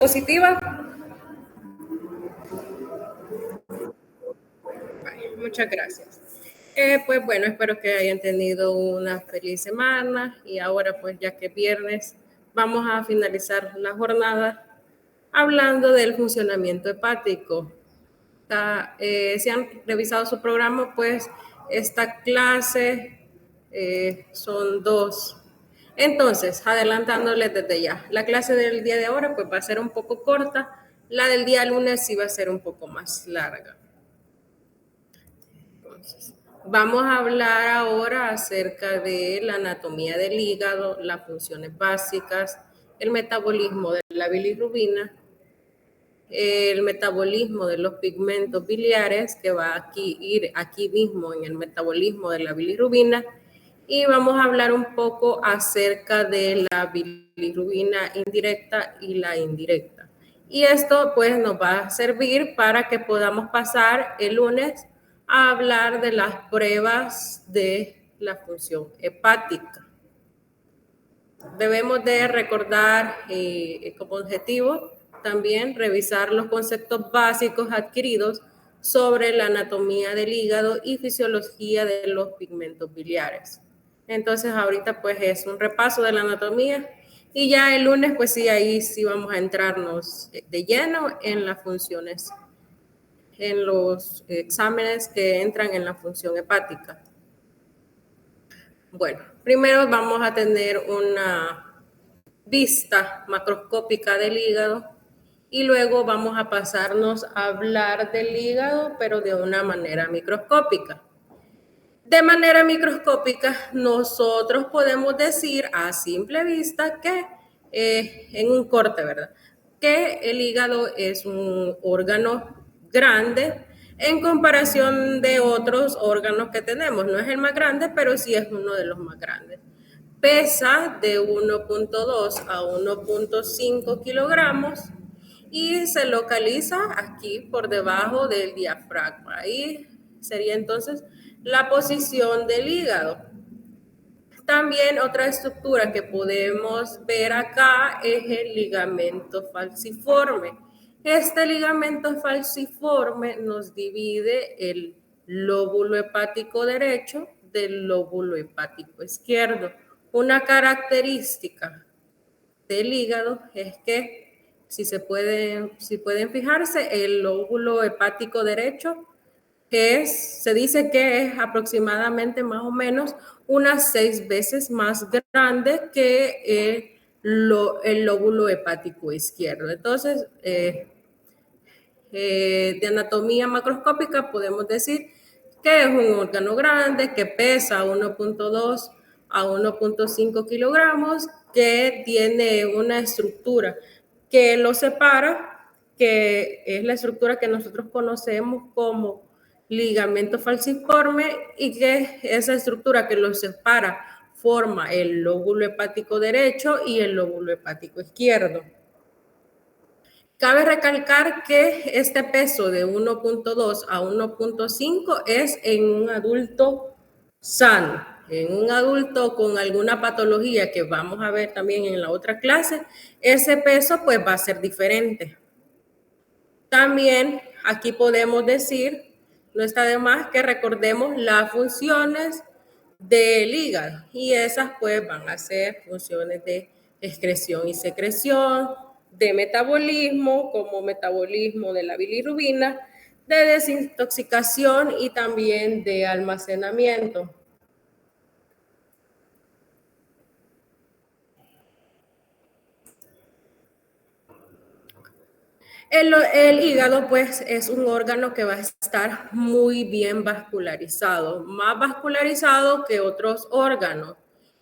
Positiva. Muchas gracias. Pues bueno, espero que hayan tenido una feliz semana y ahora pues ya que es viernes vamos a finalizar la jornada hablando del funcionamiento hepático. Si han revisado su programa, pues esta clase son dos. Entonces, adelantándoles desde ya, la clase del día de ahora pues va a ser un poco corta, la del día lunes sí va a ser un poco más larga. Entonces, vamos a hablar ahora acerca de la anatomía del hígado, las funciones básicas, el metabolismo de la bilirrubina, el metabolismo de los pigmentos biliares, que va a ir aquí mismo en el metabolismo de la bilirrubina, y vamos a hablar un poco acerca de la bilirrubina indirecta y la indirecta. Y esto pues nos va a servir para que podamos pasar el lunes a hablar de las pruebas de la función hepática. Debemos de recordar como objetivo también revisar los conceptos básicos adquiridos sobre la anatomía del hígado y fisiología de los pigmentos biliares. Entonces ahorita pues es un repaso de la anatomía y ya el lunes pues sí, ahí sí vamos a entrarnos de lleno en las funciones, en los exámenes que entran en la función hepática. Bueno, primero vamos a tener una vista macroscópica del hígado y luego vamos a pasarnos a hablar del hígado, pero de una manera microscópica. De manera microscópica, nosotros podemos decir a simple vista que, en un corte, ¿verdad? Que el hígado es un órgano grande en comparación de otros órganos que tenemos. No es el más grande, pero sí es uno de los más grandes. Pesa de 1.2 a 1.5 kilogramos y se localiza aquí por debajo del diafragma. Ahí sería entonces la posición del hígado. También otra estructura que podemos ver acá es el ligamento falciforme. Este ligamento falciforme nos divide el lóbulo hepático derecho del lóbulo hepático izquierdo. Una característica del hígado es que, si pueden fijarse, el lóbulo hepático derecho se dice que es aproximadamente más o menos unas 6 veces más grande que el lóbulo hepático izquierdo. Entonces, de anatomía macroscópica podemos decir que es un órgano grande, que pesa 1.2 a 1.5 kilogramos, que tiene una estructura que lo separa, que es la estructura que nosotros conocemos como ligamento falciforme, y que esa estructura que lo separa forma el lóbulo hepático derecho y el lóbulo hepático izquierdo. Cabe recalcar que este peso de 1.2 a 1.5 es en un adulto sano. En un adulto con alguna patología que vamos a ver también en la otra clase, ese peso pues va a ser diferente. También aquí podemos decir, no está de más que recordemos las funciones del hígado, y esas pues van a ser funciones de excreción y secreción, de metabolismo, como metabolismo de la bilirrubina, de desintoxicación y también de almacenamiento. El hígado, pues, es un órgano que va a estar muy bien vascularizado, más vascularizado que otros órganos,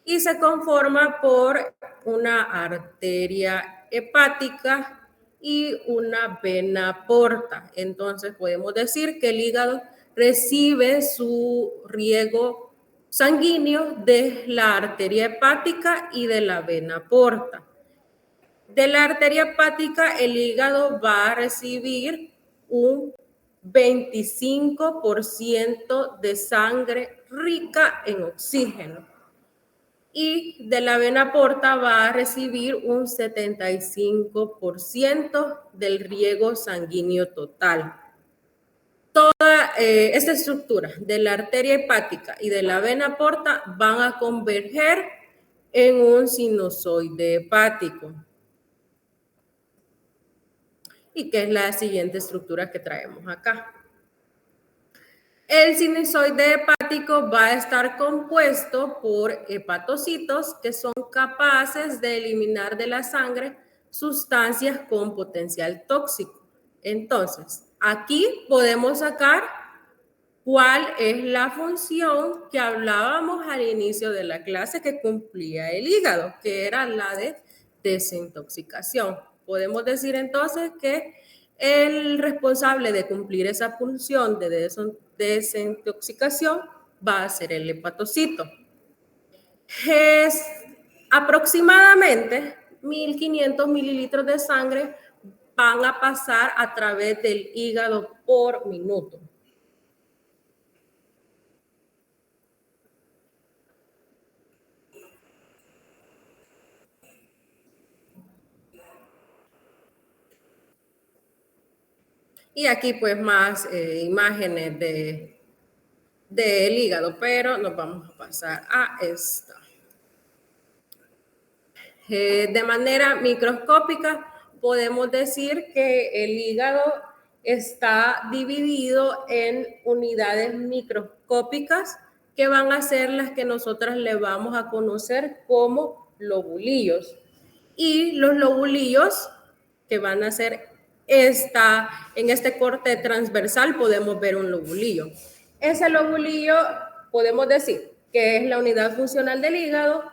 y se conforma por una arteria hepática y una vena porta. Entonces, podemos decir que el hígado recibe su riego sanguíneo de la arteria hepática y de la vena porta. De la arteria hepática, el hígado va a recibir un 25% de sangre rica en oxígeno. y de la vena porta va a recibir un 75% del riego sanguíneo total. Toda esta estructura de la arteria hepática y de la vena porta van a converger en un sinusoide hepático. Y que es la siguiente estructura que traemos acá. El sinusoide hepático va a estar compuesto por hepatocitos que son capaces de eliminar de la sangre sustancias con potencial tóxico. Entonces, aquí podemos sacar cuál es la función que hablábamos al inicio de la clase que cumplía el hígado, que era la de desintoxicación. Podemos decir entonces que el responsable de cumplir esa función de desintoxicación va a ser el hepatocito. Es aproximadamente 1.500 mililitros de sangre van a pasar a través del hígado por minuto. Y aquí pues más imágenes del hígado, pero nos vamos a pasar a esta. De manera microscópica podemos decir que el hígado está dividido en unidades microscópicas que van a ser las que nosotras le vamos a conocer como lobulillos. Y los lobulillos que van a ser en este corte transversal podemos ver un lobulillo. Ese lobulillo podemos decir que es la unidad funcional del hígado,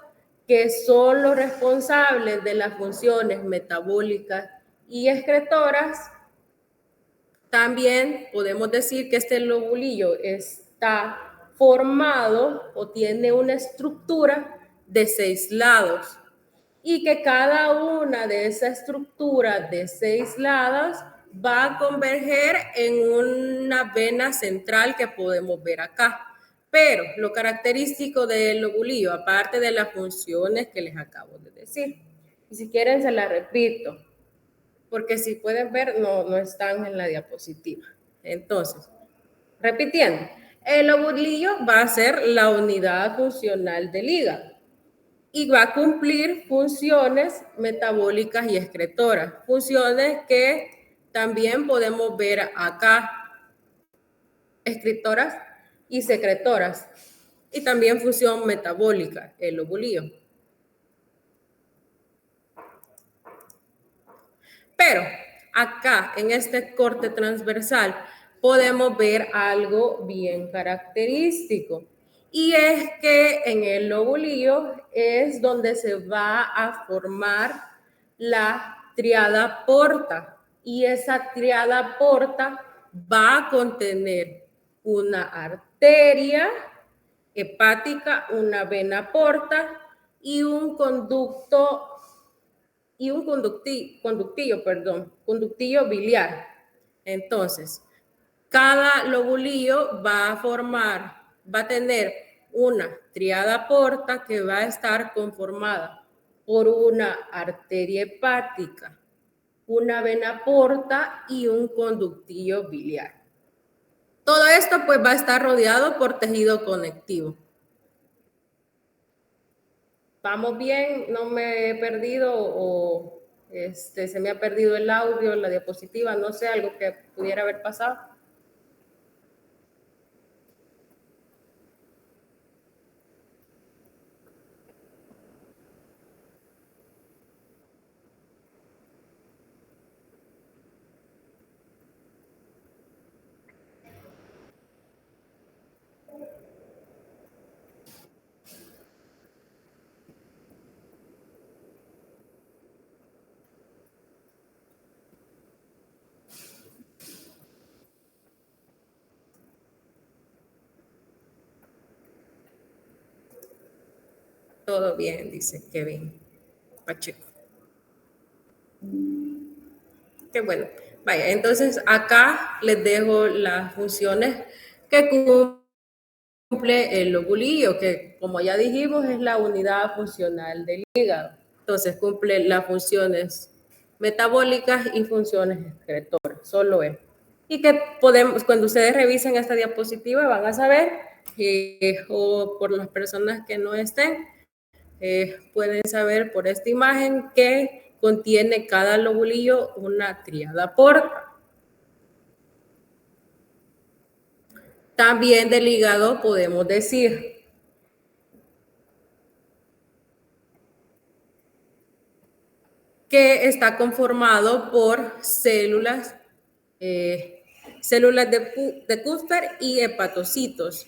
que son los responsables de las funciones metabólicas y excretoras. También podemos decir que este lobulillo está formado o tiene una estructura de 6 lados y que cada una de esas estructuras de 6 lados va a converger en una vena central que podemos ver acá. Pero lo característico del lobulillo, aparte de las funciones que les acabo de decir, y si quieren se las repito, porque si pueden ver no están en la diapositiva. Entonces, repitiendo, el lobulillo va a ser la unidad funcional del hígado y va a cumplir funciones metabólicas y excretoras, funciones que también podemos ver acá, excretoras y secretoras, y también función metabólica, el lobulillo. Pero acá, en este corte transversal, podemos ver algo bien característico. Y es que en el lobulillo es donde se va a formar la triada porta. Y esa triada porta va a contener una arteria hepática, una vena porta y un conductillo biliar. Entonces, cada lobulillo va a tener una triada porta que va a estar conformada por una arteria hepática, una vena porta y un conductillo biliar. Todo esto pues va a estar rodeado por tejido conectivo. ¿Vamos bien? ¿No me he perdido o se me ha perdido el audio, la diapositiva? No sé, algo que pudiera haber pasado. Todo bien, dice Kevin Pacheco. Qué bueno. Vaya, entonces acá les dejo las funciones que cumple el lobulillo, que como ya dijimos es la unidad funcional del hígado. Entonces cumple las funciones metabólicas y funciones excretoras, solo es. Y que podemos, cuando ustedes revisen esta diapositiva van a saber, o por las personas que no estén, pueden saber por esta imagen que contiene cada lobulillo una tríada porta. También del hígado podemos decir que está conformado por células, células de Kupffer y hepatocitos.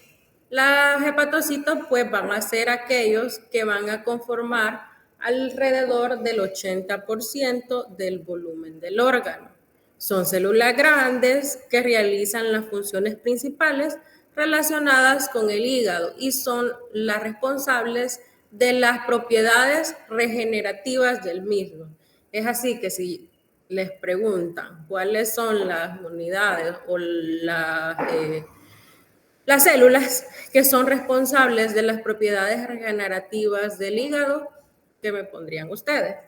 Los hepatocitos pues van a ser aquellos que van a conformar alrededor del 80% del volumen del órgano. Son células grandes que realizan las funciones principales relacionadas con el hígado y son las responsables de las propiedades regenerativas del mismo. Es así que si les preguntan cuáles son las unidades o las células que son responsables de las propiedades regenerativas del hígado, ¿qué me pondrían ustedes?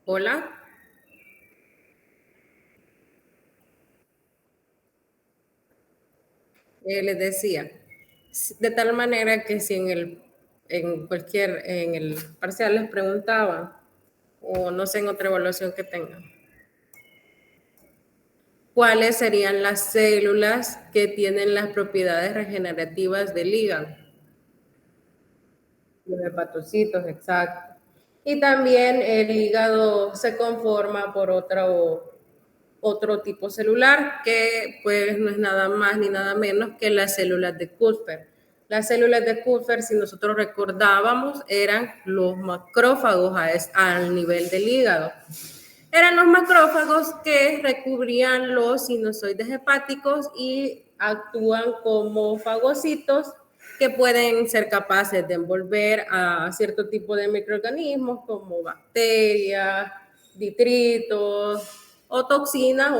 Hola, les decía, de tal manera que si en el parcial les preguntaban, o no sé, en otra evaluación que tengan, ¿cuáles serían las células que tienen las propiedades regenerativas del hígado? Los hepatocitos, exacto. Y también el hígado se conforma por otro tipo celular que pues no es nada más ni nada menos que las células de Kupffer. Las células de Kupffer, si nosotros recordábamos, eran los macrófagos al nivel del hígado. Eran los macrófagos que recubrían los sinusoides hepáticos y actúan como fagocitos que pueden ser capaces de envolver a cierto tipo de microorganismos como bacterias, detritos o toxinas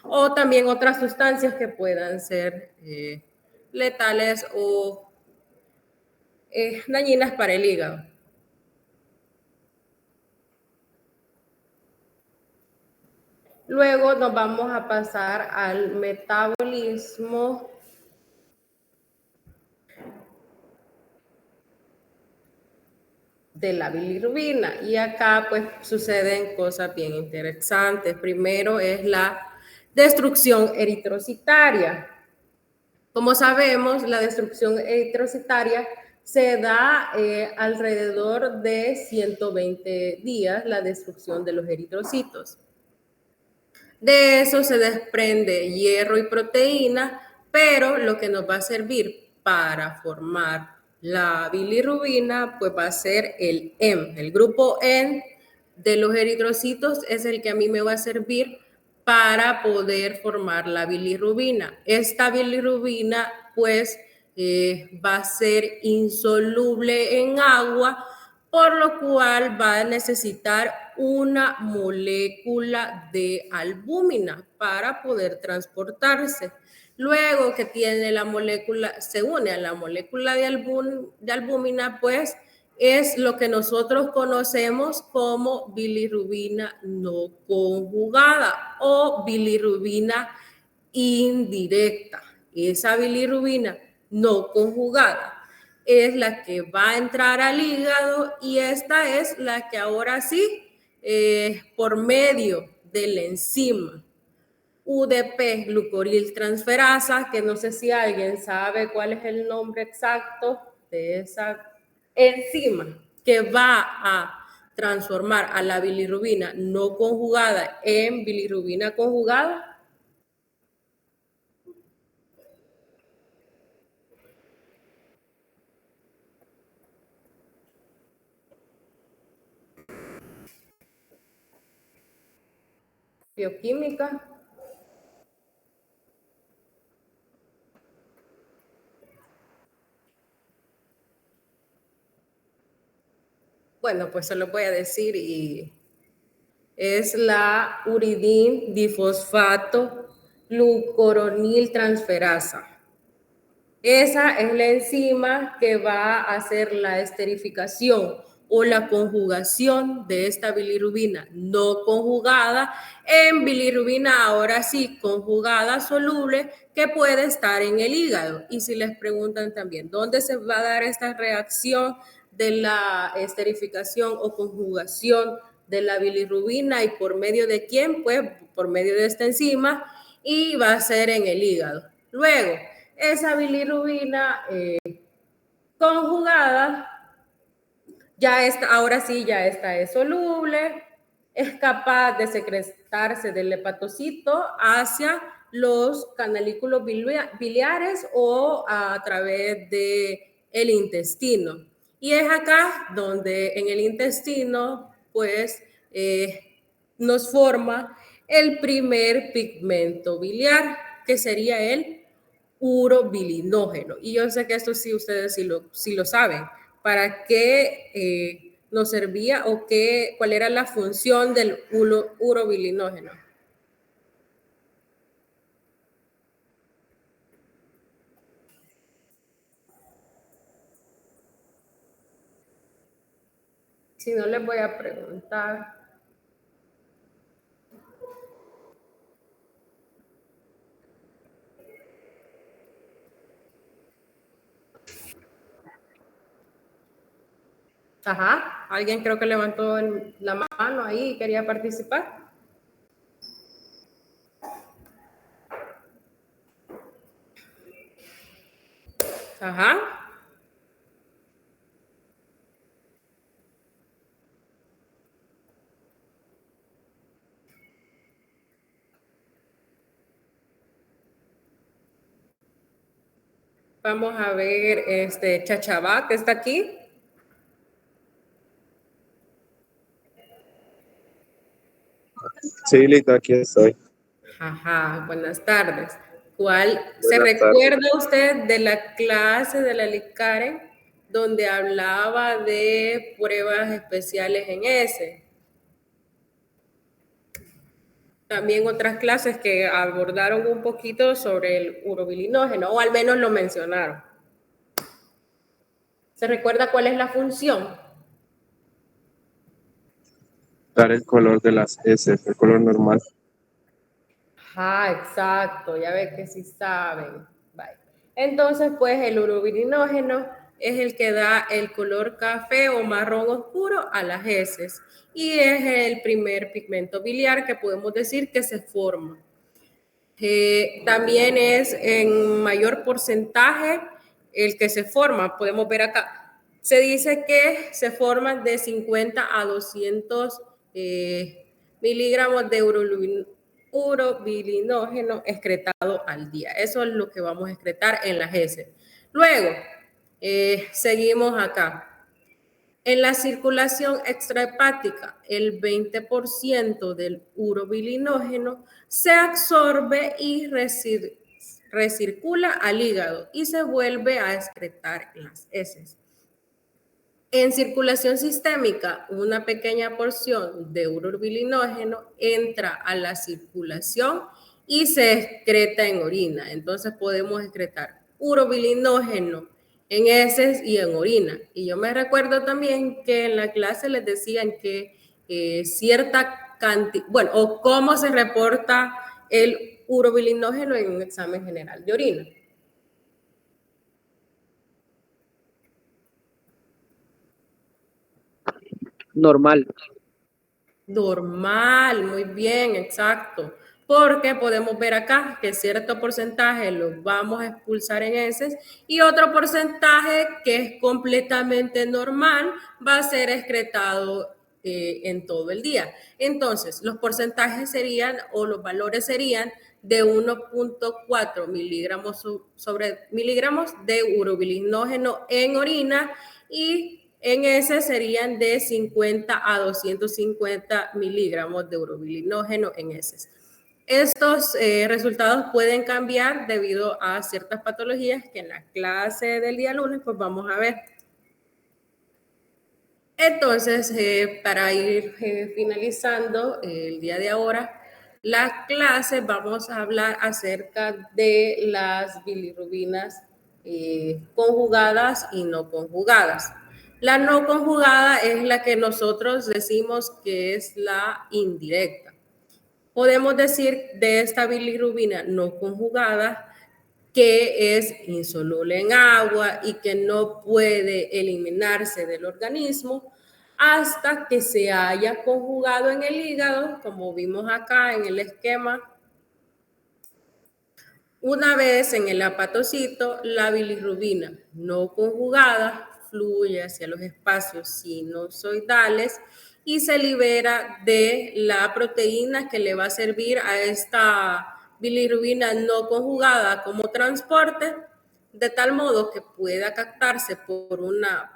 o también otras sustancias que puedan ser letales o dañinas para el hígado. Luego nos vamos a pasar al metabolismo de la bilirrubina. Y acá pues suceden cosas bien interesantes. Primero es la destrucción eritrocitaria. Como sabemos, la destrucción eritrocitaria se da alrededor de 120 días, la destrucción de los eritrocitos. De eso se desprende hierro y proteína, pero lo que nos va a servir para formar la bilirrubina, pues va a ser el M. El grupo N de los eritrocitos es el que a mí me va a servir para poder formar la bilirrubina. Esta bilirrubina, pues, va a ser insoluble en agua, por lo cual va a necesitar una molécula de albúmina para poder transportarse. Luego que tiene la molécula, se une a la molécula de albúmina, pues es lo que nosotros conocemos como bilirrubina no conjugada o bilirrubina indirecta. Esa bilirrubina no conjugada es la que va a entrar al hígado y esta es la que ahora sí, por medio de la enzima UDP glucoriltransferasa, que no sé si alguien sabe cuál es el nombre exacto de esa enzima que va a transformar a la bilirrubina no conjugada en bilirrubina conjugada. Bioquímica. Bueno, pues se lo voy a decir y es la uridin difosfato glucoroniltransferasa. Esa es la enzima que va a hacer la esterificación o la conjugación de esta bilirrubina no conjugada en bilirrubina ahora sí conjugada soluble que puede estar en el hígado. Y si les preguntan también dónde se va a dar esta reacción de la esterificación o conjugación de la bilirrubina y por medio de quién, pues por medio de esta enzima y va a ser en el hígado. Luego, esa bilirrubina conjugada ya está, ahora sí ya está es soluble, es capaz de secretarse del hepatocito hacia los canalículos biliares o a través de el intestino. Y es acá donde en el intestino pues nos forma el primer pigmento biliar, que sería el urobilinógeno. Y yo sé que esto sí ustedes sí lo saben. ¿Para qué nos servía o cuál era la función del urobilinógeno? Si no, les voy a preguntar. Ajá, alguien creo que levantó la mano ahí y quería participar. Ajá. Vamos a ver, Chachabá, que está aquí. Sí, Lita, aquí estoy. Ajá, buenas tardes. ¿Cuál se Buenas recuerda tardes. usted de la clase de la LICARE donde hablaba de pruebas especiales en ese? También otras clases que abordaron un poquito sobre el urobilinógeno, o al menos lo mencionaron. ¿Se recuerda cuál es la función? Dar el color de las heces, el color normal. Ah, exacto, ya ve que sí saben. Bye. Entonces, pues el urobilinógeno es el que da el color café o marrón oscuro a las heces y es el primer pigmento biliar que podemos decir que se forma. También es en mayor porcentaje el que se forma, podemos ver acá. Se dice que se forman de 50 a 200 miligramos de urobilinógeno excretado al día. Eso es lo que vamos a excretar en las heces. Luego, seguimos acá. En la circulación extrahepática, el 20% del urobilinógeno se absorbe y recircula al hígado y se vuelve a excretar en las heces. En circulación sistémica, una pequeña porción de urobilinógeno entra a la circulación y se excreta en orina. Entonces podemos excretar urobilinógeno en heces y en orina. Y yo me recuerdo también que en la clase les decían que cierta cantidad, bueno, o cómo se reporta el urobilinógeno en un examen general de orina. Normal. Normal, muy bien, exacto. Porque podemos ver acá que cierto porcentaje lo vamos a expulsar en heces y otro porcentaje que es completamente normal va a ser excretado en todo el día. Entonces, los porcentajes serían o los valores serían de 1.4 miligramos de urobilinógeno en orina y en ese serían de 50 a 250 miligramos de urobilinógeno en heces. Estos resultados pueden cambiar debido a ciertas patologías que en la clase del día lunes pues vamos a ver. Entonces, para ir finalizando el día de ahora, la clase vamos a hablar acerca de las bilirrubinas conjugadas y no conjugadas. La no conjugada es la que nosotros decimos que es la indirecta. Podemos decir de esta bilirrubina no conjugada que es insoluble en agua y que no puede eliminarse del organismo hasta que se haya conjugado en el hígado, como vimos acá en el esquema. Una vez en el hepatocito, la bilirrubina no conjugada fluye hacia los espacios sinusoidales y se libera de la proteína que le va a servir a esta bilirrubina no conjugada como transporte, de tal modo que pueda captarse por una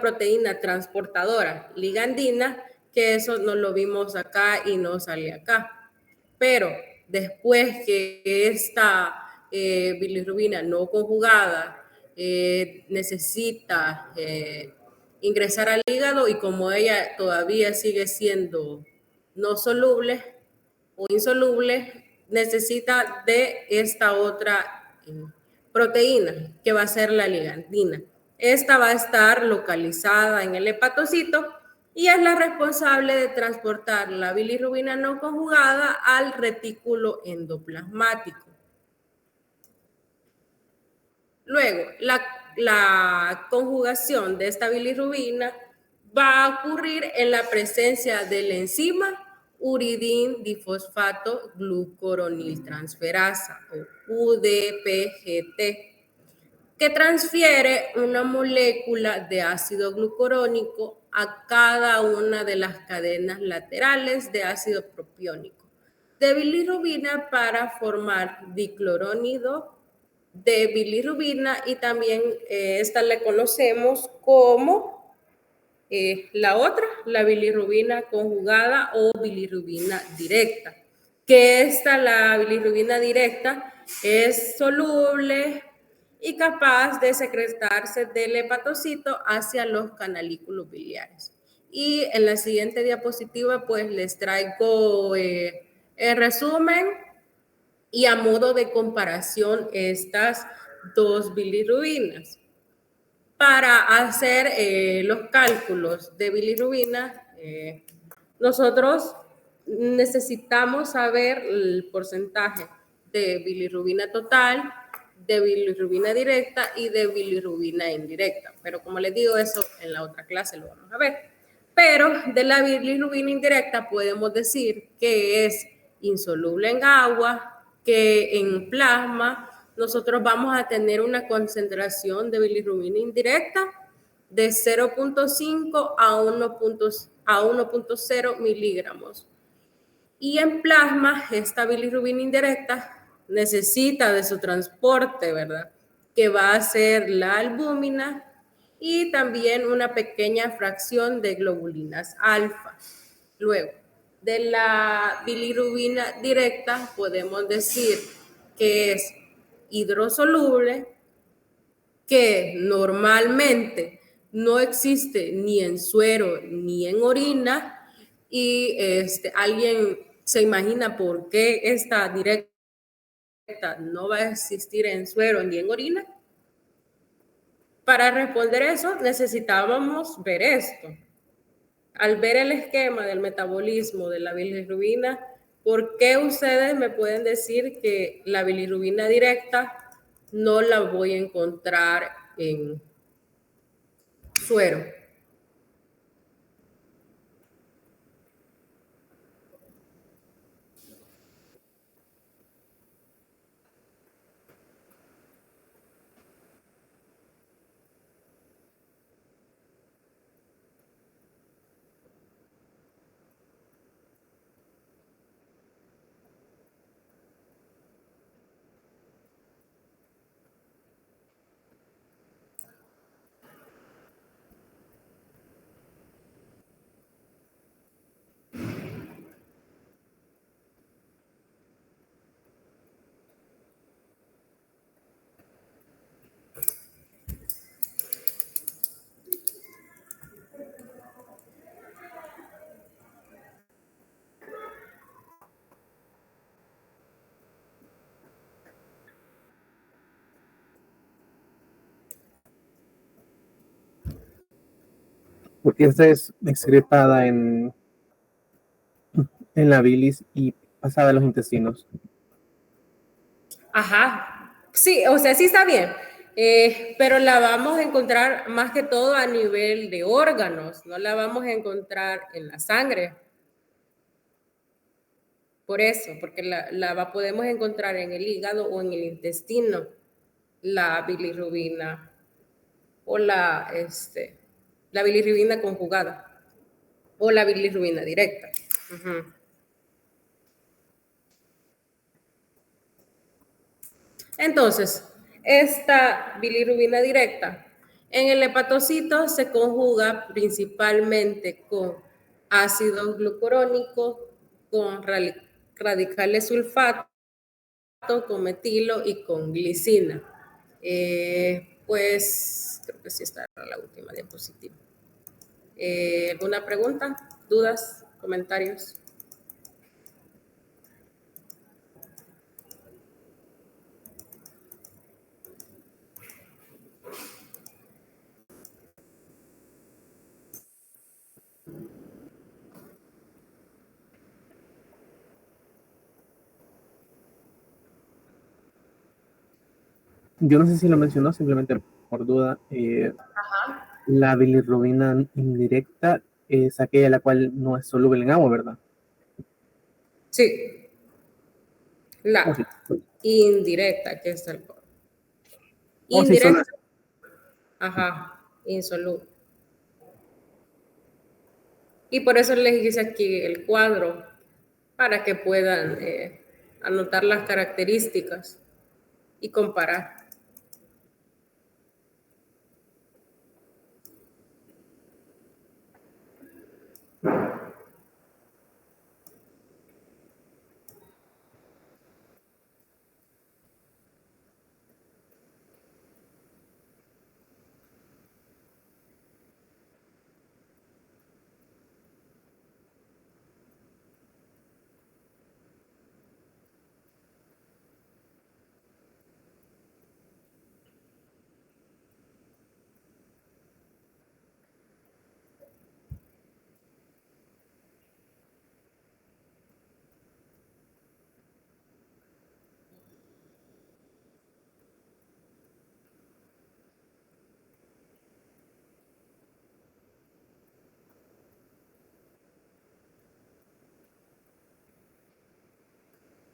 proteína transportadora ligandina, que eso no lo vimos acá y no sale acá. Pero después que esta bilirrubina no conjugada necesita ingresar al hígado y como ella todavía sigue siendo no soluble o insoluble, necesita de esta otra proteína que va a ser la ligandina. Esta va a estar localizada en el hepatocito y es la responsable de transportar la bilirrubina no conjugada al retículo endoplasmático. Luego, la conjugación de esta bilirrubina va a ocurrir en la presencia de la enzima uridín difosfato glucuroniltransferasa o UDPGT, que transfiere una molécula de ácido glucurónico a cada una de las cadenas laterales de ácido propiónico de bilirrubina para formar diclorónido de bilirrubina y también esta le conocemos como la bilirrubina conjugada o bilirrubina directa, que la bilirrubina directa es soluble y capaz de secretarse del hepatocito hacia los canalículos biliares. Y en la siguiente diapositiva pues les traigo el resumen y a modo de comparación estas dos bilirrubinas. Para hacer los cálculos de bilirrubina, nosotros necesitamos saber el porcentaje de bilirrubina total, de bilirrubina directa y de bilirrubina indirecta. Pero como les digo, eso en la otra clase lo vamos a ver. Pero de la bilirrubina indirecta podemos decir que es insoluble en agua, que en plasma nosotros vamos a tener una concentración de bilirrubina indirecta de 0.5 a 1.0 miligramos. Y en plasma, esta bilirrubina indirecta necesita de su transporte, ¿verdad? Que va a ser la albúmina y también una pequeña fracción de globulinas alfa. Luego, de la bilirrubina directa podemos decir que es hidrosoluble que normalmente no existe ni en suero ni en orina, y alguien se imagina por qué esta directa no va a existir en suero ni en orina. Para responder eso necesitábamos ver esto. Al ver el esquema del metabolismo de la bilirrubina, ¿por qué ustedes me pueden decir que la bilirrubina directa no la voy a encontrar en suero? Porque esta es excretada en la bilis y pasada a los intestinos. Ajá, sí, o sea, sí está bien, pero la vamos a encontrar más que todo a nivel de órganos, no la vamos a encontrar en la sangre. Por eso, porque podemos encontrar en el hígado o en el intestino, la bilirrubina o la bilirrubina conjugada o la bilirrubina directa. Ujú. Entonces, esta bilirrubina directa en el hepatocito se conjuga principalmente con ácido glucurónico, con radicales sulfato, con metilo y con glicina. Pues creo que sí está la última diapositiva. ¿Alguna pregunta, dudas, comentarios? Yo no sé si lo mencionó, simplemente por duda. La bilirrubina indirecta es aquella la cual no es soluble en agua, ¿verdad? Sí, Oh, sí. la indirecta, que es el Oh, sí, solo indirecta, ajá, insoluble. Y por eso les hice aquí el cuadro, para que puedan anotar las características y comparar.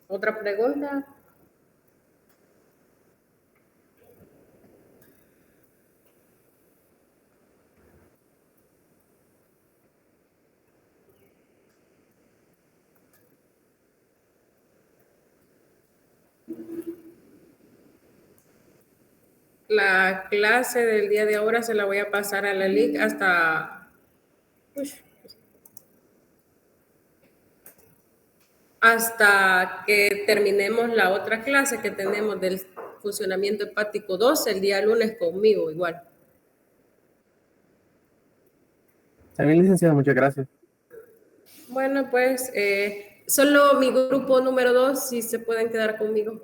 ¿Otra pregunta? La clase del día de ahora se la voy a pasar a la LIC hasta que terminemos la otra clase que tenemos del funcionamiento hepático 2 el día lunes conmigo igual. También, licenciada, muchas gracias. Bueno, pues solo mi grupo número 2 si se pueden quedar conmigo.